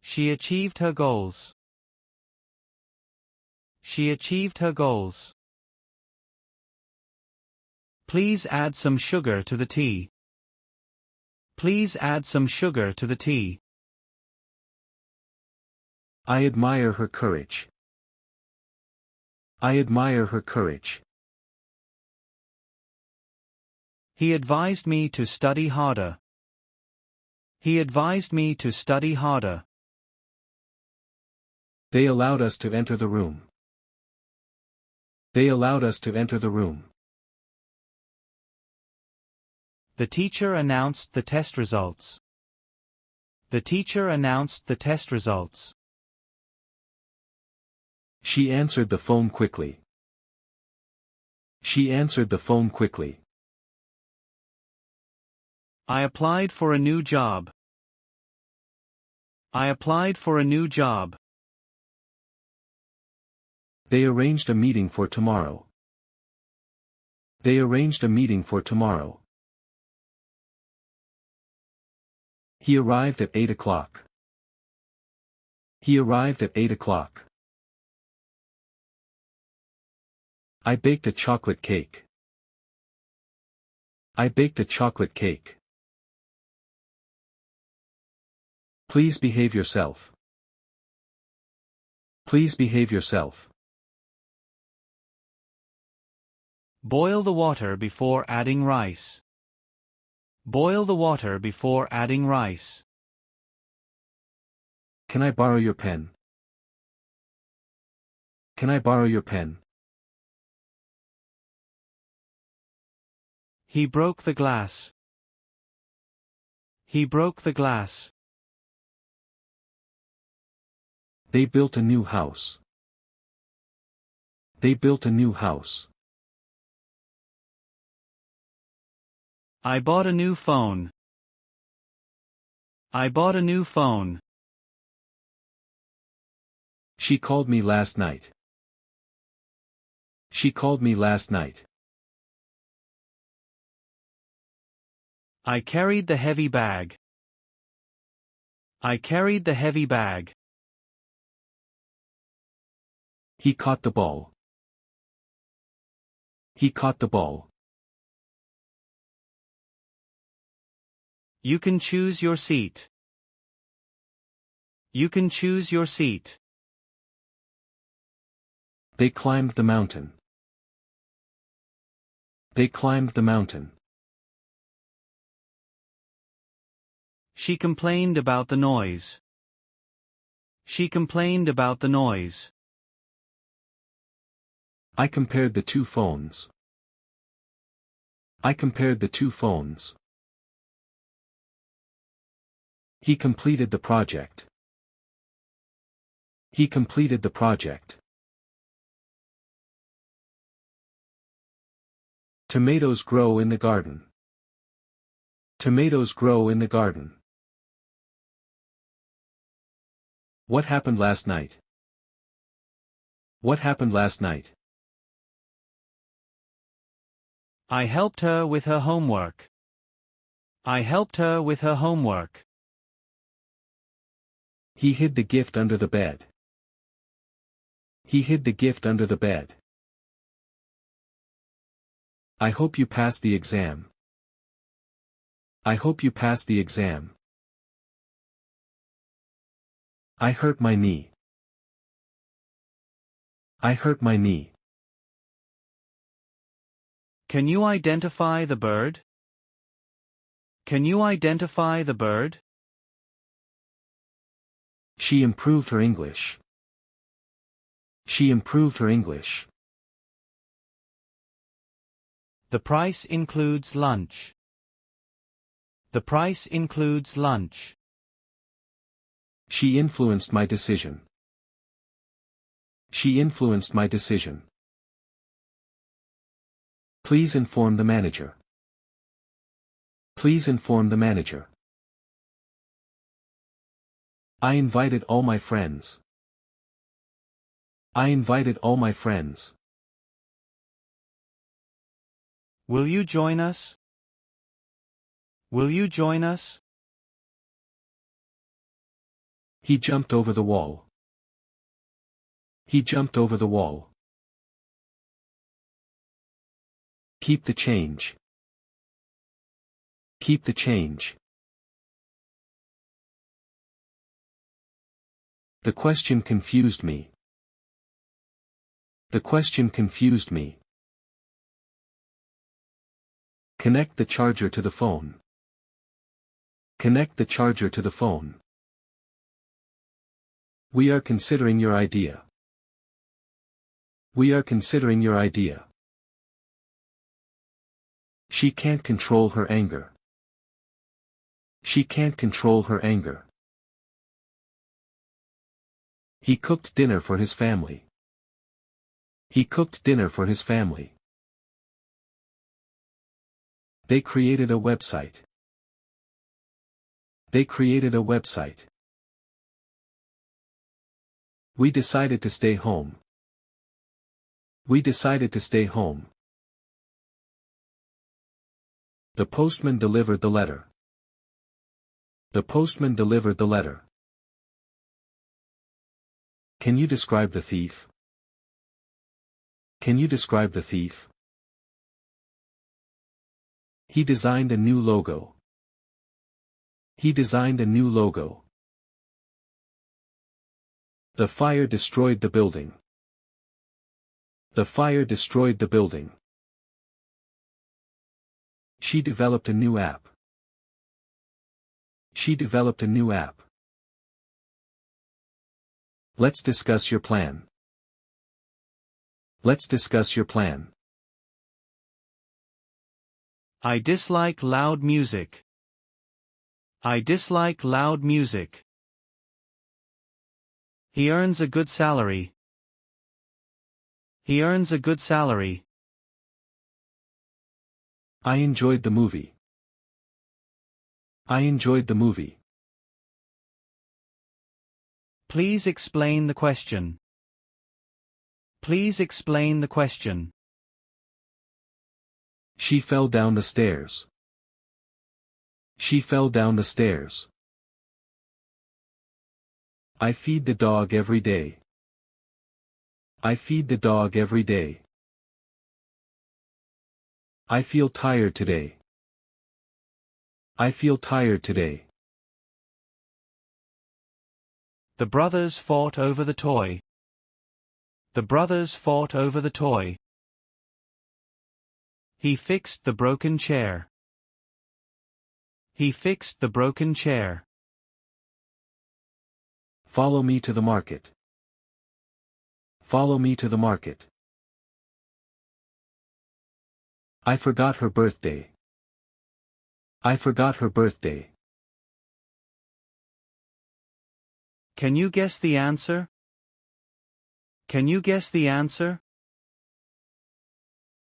She achieved her goals. She achieved her goals. Please add some sugar to the tea. Please add some sugar to the tea. I admire her courage. I admire her courage. He advised me to study harder. He advised me to study harder. They allowed us to enter the room. They allowed us to enter the room. The teacher announced the test results. The teacher announced the test results. She answered the phone quickly. She answered the phone quickly. I applied for a new job. I applied for a new job. They arranged a meeting for tomorrow. They arranged a meeting for tomorrow. He arrived at 8 o'clock. He arrived at 8 o'clock. I baked a chocolate cake. I baked a chocolate cake. Please behave yourself. Please behave yourself. Boil the water before adding rice. Boil the water before adding rice. Can I borrow your pen? Can I borrow your pen? He broke the glass. He broke the glass. They built a new house. They built a new house. I bought a new phone. I bought a new phone. She called me last night. She called me last night. I carried the heavy bag. I carried the heavy bag. He caught the ball. He caught the ball. You can choose your seat. You can choose your seat. They climbed the mountain. They climbed the mountain. She complained about the noise. She complained about the noise. I compared the two phones. I compared the two phones. He completed the project. He completed the project. Tomatoes grow in the garden. Tomatoes grow in the garden. What happened last night? What happened last night? I helped her with her homework. I helped her with her homework. He hid the gift under the bed. He hid the gift under the bed. I hope you pass the exam. I hope you pass the exam. I hurt my knee. I hurt my knee. Can you identify the bird? Can you identify the bird? She improved her English. She improved her English. The price includes lunch. The price includes lunch. She influenced my decision. She influenced my decision. Please inform the manager. Please inform the manager. I invited all my friends. I invited all my friends. Will you join us? Will you join us? He jumped over the wall. He jumped over the wall. Keep the change. Keep the change. The question confused me. The question confused me. Connect the charger to the phone. Connect the charger to the phone. We are considering your idea. We are considering your idea. She can't control her anger. She can't control her anger. He cooked dinner for his family. He cooked dinner for his family. They created a website. They created a website. We decided to stay home. We decided to stay home. The postman delivered the letter. The postman delivered the letter. Can you describe the thief? Can you describe the thief? He designed a new logo. He designed a new logo. The fire destroyed the building. The fire destroyed the building. She developed a new app. She developed a new app. Let's discuss your plan. Let's discuss your plan. I dislike loud music. I dislike loud music. He earns a good salary. He earns a good salary. I enjoyed the movie. I enjoyed the movie. Please explain the question. Please explain the question. She fell down the stairs. She fell down the stairs. I feed the dog every day. I feed the dog every day. I feel tired today. I feel tired today. The brothers fought over the toy. The brothers fought over the toy. He fixed the broken chair. He fixed the broken chair. Follow me to the market. Follow me to the market. I forgot her birthday. I forgot her birthday. Can you guess the answer? Can you guess the answer?